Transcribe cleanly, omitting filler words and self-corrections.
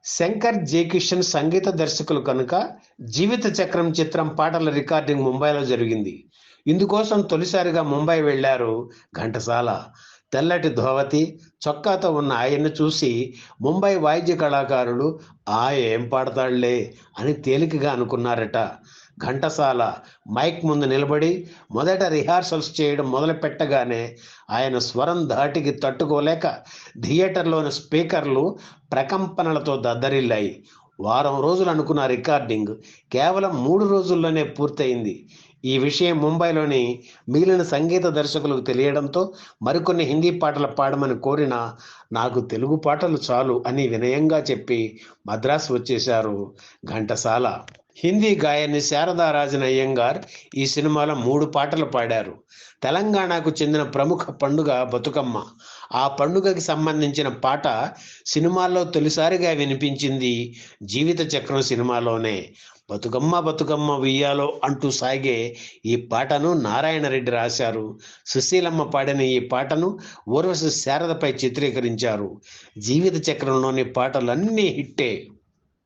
శంకర్ జే కిషన్ సంగీత దర్శకులు కనుక జీవిత చక్రం చిత్రం పాటల రికార్డింగ్ ముంబైలో జరిగింది. ఇందుకోసం తొలిసారిగా ముంబై వెళ్లారు ఘంటసాల. తెల్లటి ధోవతి, చొక్కాతో ఉన్న ఆయన్ను చూసి ముంబై వాయిద్య కళాకారులు ఏం పాడతాళ్లే అని తేలికగా అనుకున్నారట. ఘంటసాల మైక్ ముందు నిలబడి మొదట రిహార్సల్స్ చేయడం మొదలు పెట్టగానే ఆయన స్వరం ధాటికి తట్టుకోలేక థియేటర్లోని స్పీకర్లు ప్రకంపనలతో దద్దరిల్లాయి. వారం రోజులు అనుకున్న రికార్డింగ్ కేవలం 3 రోజుల్లోనే పూర్తయింది. ఈ విషయం ముంబైలోని మిగిలిన సంగీత దర్శకులకు తెలియడంతో మరికొన్ని హిందీ పాటలు పాడమని కోరినా నాకు తెలుగు పాటలు చాలు అని వినయంగా చెప్పి మద్రాసు వచ్చేశారు ఘంటసాల. హిందీ గాయని శారదారాజన్ అయ్యంగార్ ఈ సినిమాలో 3 పాటలు పాడారు. తెలంగాణకు చెందిన ప్రముఖ పండుగ బతుకమ్మ. ఆ పండుగకి సంబంధించిన పాట సినిమాల్లో తొలిసారిగా వినిపించింది జీవిత చక్రం సినిమాలోనే. బతుకమ్మ బతుకమ్మ ఉయ్యాలో అంటూ సాగే ఈ పాటను నారాయణ రెడ్డి రాశారు. సుశీలమ్మ పాడిన ఈ పాటను ఊర్వశి శారదపై చిత్రీకరించారు. జీవిత చక్రంలోని పాటలన్నీ హిట్టే.